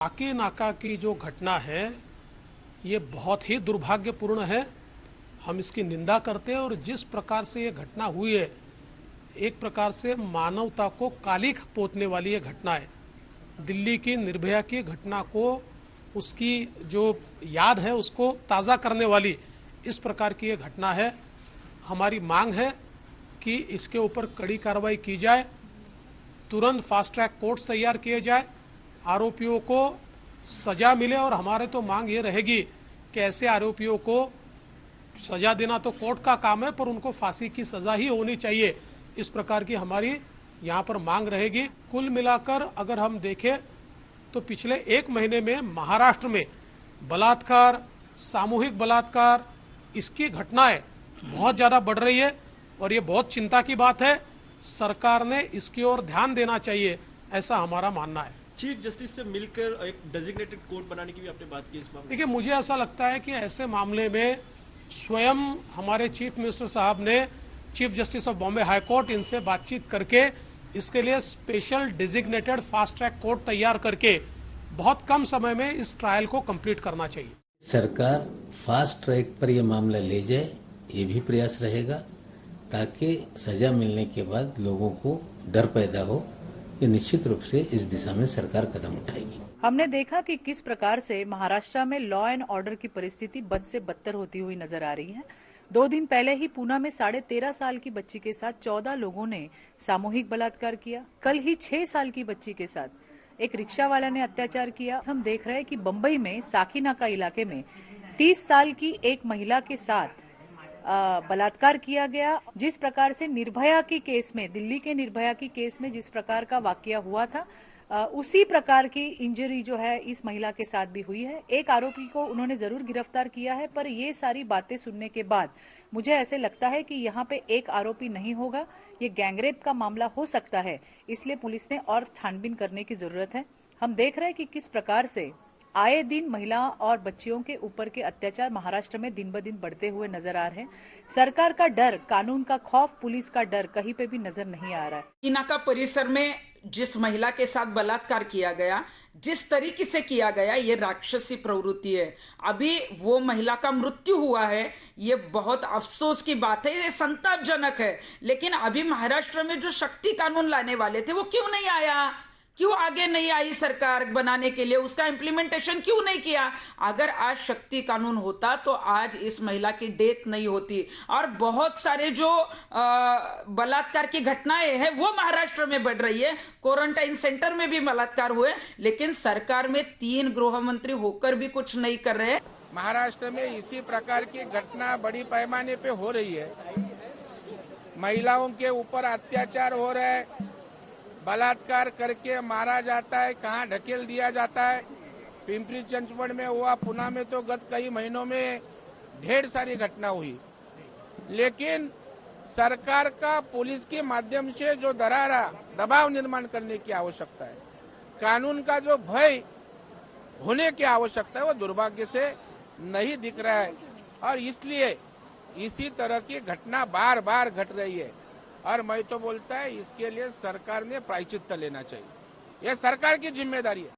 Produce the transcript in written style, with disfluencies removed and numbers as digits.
काकी नाका की जो घटना है ये बहुत ही दुर्भाग्यपूर्ण है। हम इसकी निंदा करते हैं और जिस प्रकार से ये घटना हुई है एक प्रकार से मानवता को कालिख पोतने वाली ये घटना है। दिल्ली की निर्भया की घटना को उसकी जो याद है उसको ताज़ा करने वाली इस प्रकार की ये घटना है। हमारी मांग है कि इसके ऊपर कड़ी कार्रवाई की जाए, तुरंत फास्ट ट्रैक कोर्ट्स तैयार किए जाए, आरोपियों को सजा मिले और हमारे तो मांग ये रहेगी कि ऐसे आरोपियों को सजा देना तो कोर्ट का काम है पर उनको फांसी की सजा ही होनी चाहिए। इस प्रकार की हमारी यहाँ पर मांग रहेगी। कुल मिलाकर अगर हम देखें तो पिछले एक महीने में महाराष्ट्र में बलात्कार, सामूहिक बलात्कार, इसकी घटनाएं बहुत ज़्यादा बढ़ रही है और ये बहुत चिंता की बात है। सरकार ने इसकी ओर ध्यान देना चाहिए, ऐसा हमारा मानना है। चीफ जस्टिस से मिलकर एक डेजिग्नेटेड कोर्ट बनाने की भी आपने बात की इस मामले। देखिए, मुझे ऐसा लगता है कि ऐसे मामले में स्वयं हमारे चीफ मिनिस्टर साहब ने chief justice of Bombay high court इनसे बातचीत करके इसके लिए special designated fast track court तैयार करके बहुत कम समय में इस ट्रायल को कंप्लीट करना चाहिए। सरकार फास्ट ट्रैक पर यह मामला ले जाए, ये भी प्रयास रहेगा ताकि सजा मिलने के बाद लोगों को डर पैदा हो। ये निश्चित रूप से इस दिशा में सरकार कदम उठाएगी। हमने देखा कि किस प्रकार से महाराष्ट्र में लॉ एंड ऑर्डर की परिस्थिति बद से बदतर होती हुई नजर आ रही है। 2 दिन पहले ही पूना में 13.5 साल की बच्ची के साथ 14 लोगों ने सामूहिक बलात्कार किया। कल ही 6 साल की बच्ची के साथ एक रिक्शा वाला ने अत्याचार किया। हम देख रहे हैं कि बम्बई में साकीनाका इलाके में 30 साल की एक महिला के साथ बलात्कार किया गया। जिस प्रकार से निर्भया के केस में, दिल्ली के निर्भया की केस में जिस प्रकार का वाकया हुआ था, उसी प्रकार की इंजरी जो है इस महिला के साथ भी हुई है। एक आरोपी को उन्होंने जरूर गिरफ्तार किया है, पर ये सारी बातें सुनने के बाद मुझे ऐसे लगता है कि यहाँ पे एक आरोपी नहीं होगा, ये गैंगरेप का मामला हो सकता है। इसलिए पुलिस ने और छानबीन करने की जरूरत है। हम देख रहे हैं कि किस प्रकार से आए दिन महिला और बच्चियों के ऊपर के अत्याचार महाराष्ट्र में दिन ब दिन बढ़ते हुए नजर आ रहे हैं। सरकार का डर, कानून का खौफ, पुलिस का डर कहीं पे भी नजर नहीं आ रहा है। इनाका परिसर में जिस महिला के साथ बलात्कार किया गया, जिस तरीके से किया गया, ये राक्षसी प्रवृत्ति है। अभी वो महिला का मृत्यु हुआ है, ये बहुत अफसोस की बात है, ये संतापजनक है। लेकिन अभी महाराष्ट्र में जो शक्ति कानून लाने वाले थे वो क्यों नहीं आया? क्यों आगे नहीं आई सरकार बनाने के लिए? उसका इम्प्लीमेंटेशन क्यों नहीं किया? अगर आज शक्ति कानून होता तो आज इस महिला की डेथ नहीं होती। और बहुत सारे जो बलात्कार की घटनाएं हैं वो महाराष्ट्र में बढ़ रही है। क्वारंटाइन सेंटर में भी बलात्कार हुए, लेकिन सरकार में 3 गृह मंत्री होकर भी कुछ नहीं कर रहे। महाराष्ट्र में इसी प्रकार की घटना बड़ी पैमाने पे हो रही है। महिलाओं के ऊपर अत्याचार हो रहा है, बलात्कार करके मारा जाता है, कहाँ ढकेल दिया जाता है। पिंपरी चिंचवड में हुआ, पुणे में तो गत कई महीनों में ढेर सारी घटना हुई। लेकिन सरकार का पुलिस के माध्यम से जो दबाव निर्माण करने की आवश्यकता है, कानून का जो भय होने की आवश्यकता है, वो दुर्भाग्य से नहीं दिख रहा है। और इसलिए इसी तरह की घटना बार बार घट रही है। और मैं तो बोलता है इसके लिए सरकार ने प्रायश्चित्त लेना चाहिए। यह सरकार की जिम्मेदारी है।